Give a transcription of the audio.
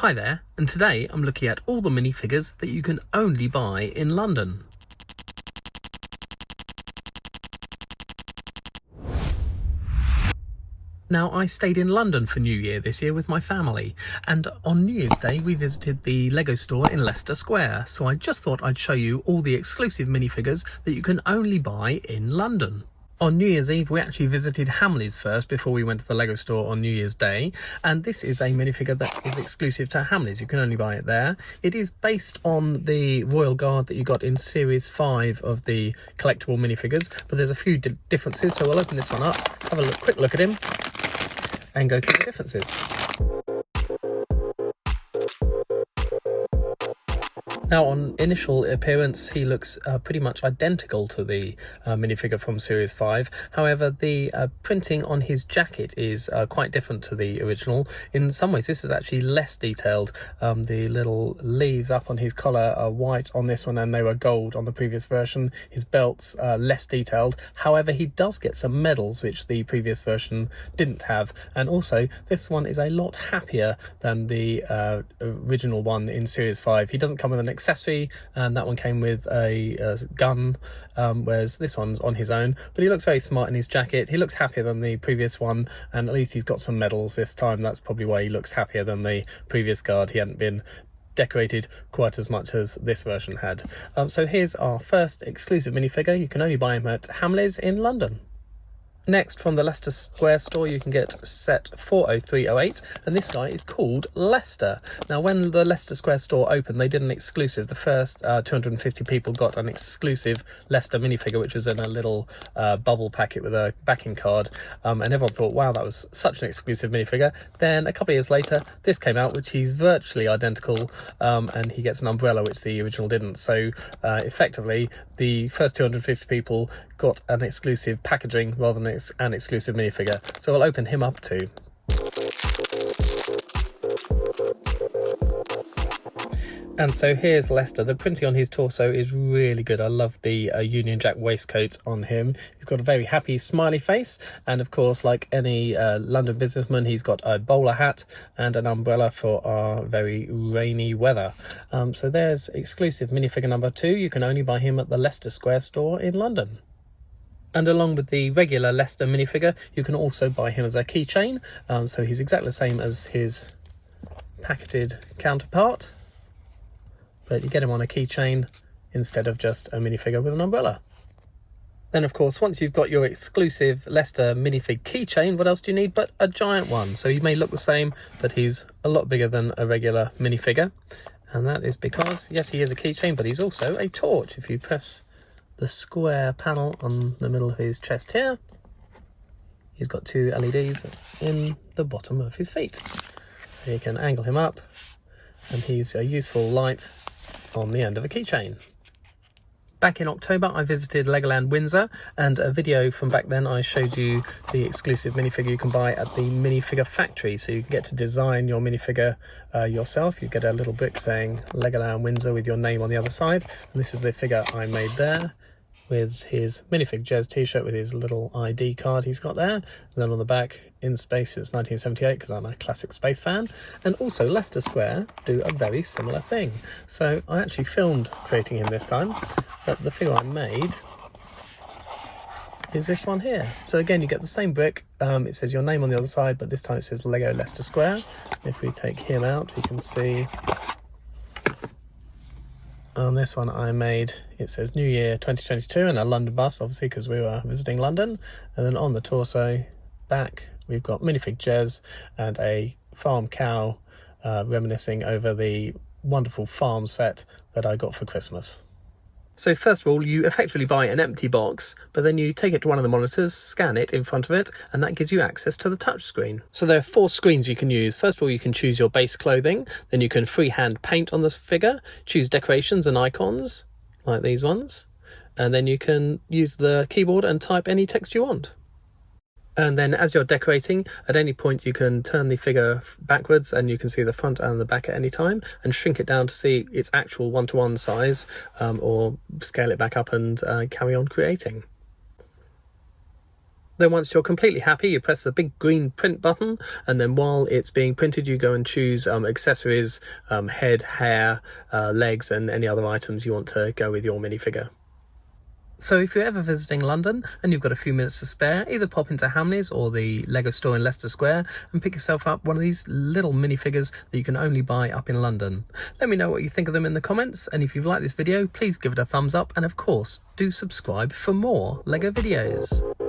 Hi there, and today I'm looking at all the minifigures that you can only buy in London. Now, I stayed in London for New Year this year with my family, and on New Year's Day we visited the LEGO store in Leicester Square, so I just thought I'd show you all the exclusive minifigures that you can only buy in London. On New Year's Eve, we actually visited Hamleys first before we went to the LEGO store on New Year's Day. And this is a minifigure that is exclusive to Hamleys. You can only buy it there. It is based on the Royal Guard that you got in Series 5 of the collectible minifigures. But there's a few differences, so we'll open this one up, have a quick look at him, and go through the differences. Now, on initial appearance, he looks pretty much identical to the minifigure from Series 5. However, the printing on his jacket is quite different to the original. In some ways, this is actually less detailed. The little leaves up on his collar are white on this one, and they were gold on the previous version. His belt's less detailed. However, he does get some medals, which the previous version didn't have. And also, this one is a lot happier than the original one in Series 5. He doesn't come with an accessory, and that one came with a gun, whereas this one's on his own. But he looks very smart in his jacket. He looks happier than the previous one, and at least he's got some medals this time. That's probably why he looks happier than the previous guard. He hadn't been decorated quite as much as this version had. So here's our first exclusive minifigure. You can only buy him at Hamleys in London. Next, from the Leicester Square store, you can get set 40308, and this guy is called Leicester. Now, when the Leicester Square store opened, they did an exclusive. The first 250 people got an exclusive Leicester minifigure, which was in a little bubble packet with a backing card, and everyone thought, wow, that was such an exclusive minifigure. Then, a couple of years later, this came out, which he's virtually identical, and he gets an umbrella, which the original didn't. So, effectively, the first 250 people got an exclusive packaging rather than an exclusive minifigure. So we'll open him up too. And so here's Leicester. The printing on his torso is really good. I love the Union Jack waistcoat on him. He's got a very happy, smiley face. And of course, like any London businessman, he's got a bowler hat and an umbrella for our very rainy weather. So there's exclusive minifigure number 2. You can only buy him at the Leicester Square store in London. And along with the regular Leicester minifigure, you can also buy him as a keychain. So he's exactly the same as his packeted counterpart, but you get him on a keychain instead of just a minifigure with an umbrella. Then, of course, once you've got your exclusive Leicester minifig keychain, what else do you need but a giant one? So he may look the same, but he's a lot bigger than a regular minifigure. And that is because, yes, he is a keychain, but he's also a torch. If you press the square panel on the middle of his chest here, he's got 2 LEDs in the bottom of his feet. So you can angle him up, and he's a useful light on the end of a keychain. Back in October, I visited Legoland Windsor, and a video from back then I showed you the exclusive minifigure you can buy at the Minifigure Factory. So you can get to design your minifigure yourself. You get a little book saying Legoland Windsor with your name on the other side. And this is the figure I made there, with his Minifig Jazz t-shirt with his little ID card he's got there. And then on the back, in space since 1978, because I'm a classic space fan. And also Leicester Square do a very similar thing. So I actually filmed creating him this time, but the figure I made is this one here. So again, you get the same brick. It says your name on the other side, but this time it says Lego Leicester Square. If we take him out, we can see on this one I made, it says New Year 2022 and a London bus, obviously, because we were visiting London. And then on the torso back, we've got Minifig Jazz and a farm cow reminiscing over the wonderful farm set that I got for Christmas. So first of all, you effectively buy an empty box, but then you take it to one of the monitors, scan it in front of it, and that gives you access to the touchscreen. So there are 4 screens you can use. First of all, you can choose your base clothing, then you can freehand paint on this figure, choose decorations and icons, like these ones, and then you can use the keyboard and type any text you want. And then as you're decorating, at any point you can turn the figure backwards and you can see the front and the back at any time, and shrink it down to see its actual 1-to-1 size, or scale it back up and carry on creating. Then once you're completely happy, you press the big green print button, and then while it's being printed, you go and choose accessories, head, hair, legs, and any other items you want to go with your minifigure. So if you're ever visiting London and you've got a few minutes to spare, either pop into Hamleys or the LEGO store in Leicester Square and pick yourself up one of these little minifigures that you can only buy up in London. Let me know what you think of them in the comments, and if you've liked this video, please give it a thumbs up, and of course, do subscribe for more LEGO videos.